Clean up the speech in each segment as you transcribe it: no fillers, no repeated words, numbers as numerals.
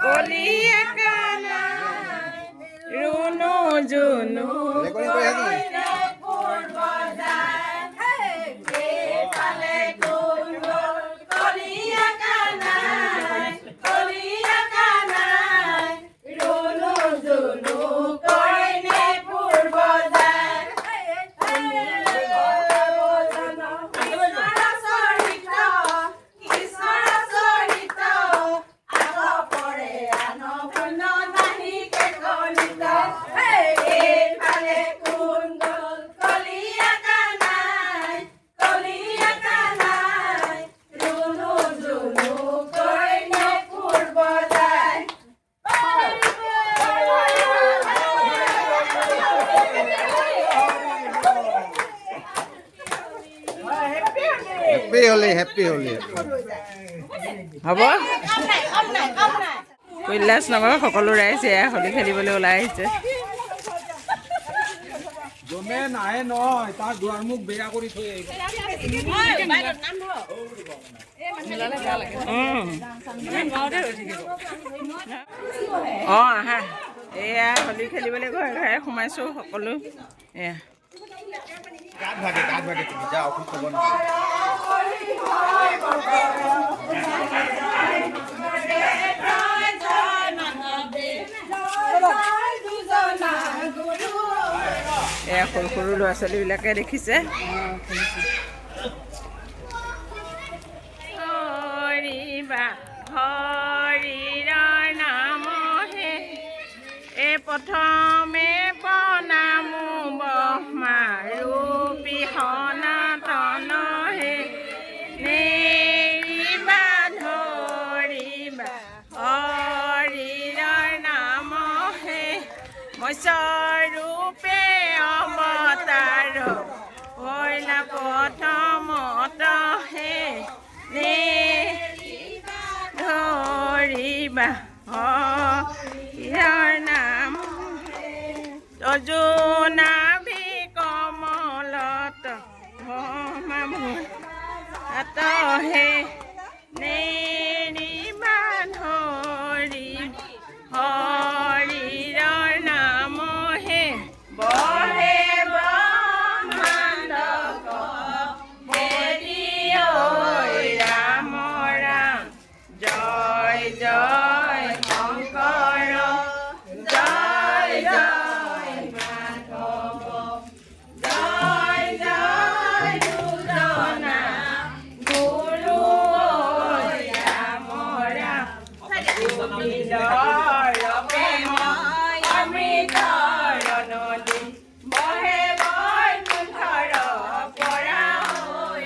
কলিয়া কানা Runu Junu Happy Holi. হ'ব কৈলাশ নগৰ সকলো ৰাইজ এয়া হোলী খেলিবলৈ ওলাই আহিছে জমে নাহে নহয় তাৰ দুৱাৰমুখ বেয়া কৰি থৈ আহা এয়া হোলী খেলিবলৈ ঘৰে ঘৰে সোমাইছোঁ সকলো এয়া গাত ভাগে তুমি যা অফিস যাব না এয়া সৰু সৰু ল'ৰা ছোৱালীবিলাকে দেখিছে হৰিৰ নামহে এ প্ৰথমে বনামো ব্ৰহ্মাৰূপী সনাতনহে নেৰিবা ধৰিবা হৰিৰ নামহে মৎস্যৰূপে অৱতাৰ হৈলা প্ৰথমতহে ধৰিবা হৰিৰ নাম তজুনাভি কমলত ভমাতহে নেৰিবা ধৰি হৰিৰ নামহে বহে ব্ৰহ্মাণ্ডক হেৰি ঐ ৰাম ৰাম জয় জয় শংকৰ জয় জয় মাধৱ জয় জয় দুজনা গুৰু ৰাম ৰাম অমৃতৰ নদী বহে বৈকুণ্ঠৰ পৰা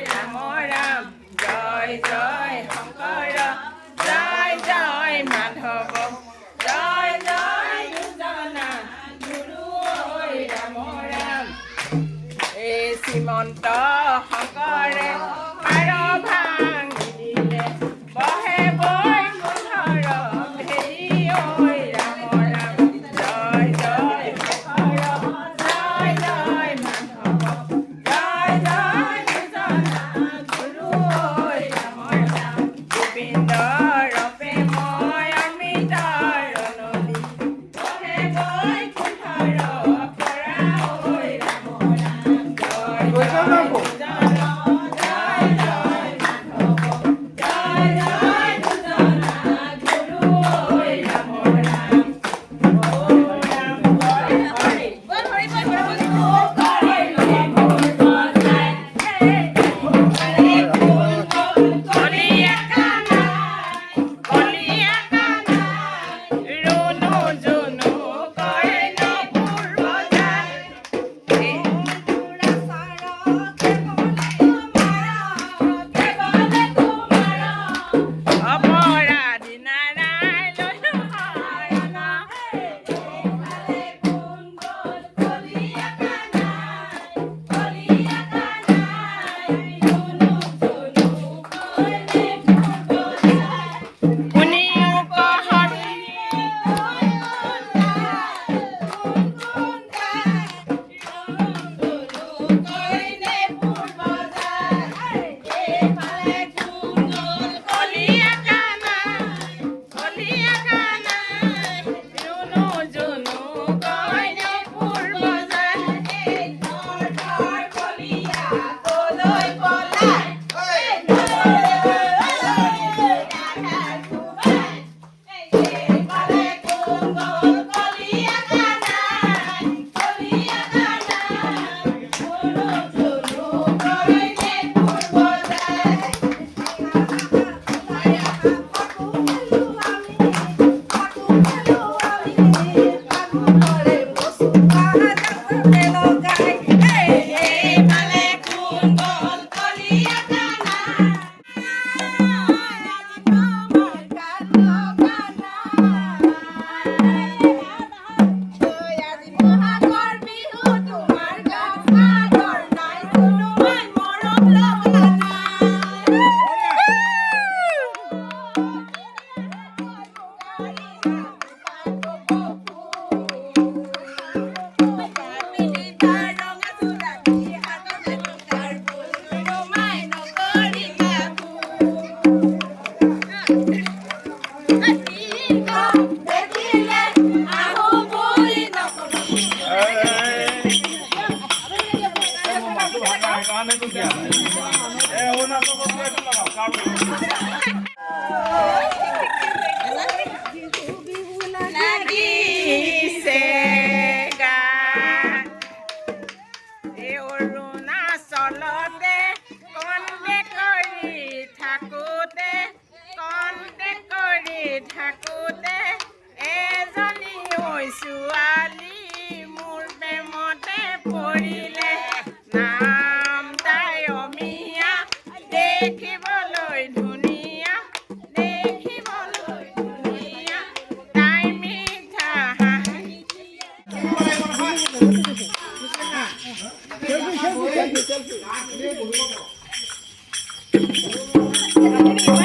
ৰাম ৰাম জয় জয় শংকৰ জয় জয় মাধৱ জয় জয় দুজনা গুৰু ৰাম ৰাম এই শ্ৰীমন্ত শংকৰে পাৰ ভাঙি দিলে বহে বৈকুণ্ঠৰ হেৰি ঐ ৰাম ৰাম জয় জয় শংকৰ জয় জয় মাধৱ জয় জয় দুজনা গুৰু ৰাম ৰাম গোবিন্দ ৰূপে মই অমৃতৰ নদী বহে বৈকুণ্ঠৰ পৰা ঐ ৰাম ৰাম জয় জয় দুজনা জয় জয় মাধৱ জয় জয় দুজনা গুৰু ৰাম ৰাম কলিয়া কানা কলিয়া কানা ৰুণু জুনু কৰে নপুৰ বজাৰ অপৰাধী নাৰায় লৈছো শৰণ শুনিও কহৰি কলিয়া কানা থাকোঁতে এজনী ঐ ছোৱালী মোৰ প্ৰেমতে পৰিলে নাম তাই অমিয়া দেখিবলৈ ধুনীয়া তাই মিঠা হাঁহি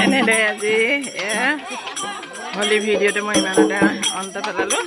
এনেদৰে আজি হোলী ভিডিঅ'টো মই ইমানতে অন্ত পেলালোঁ।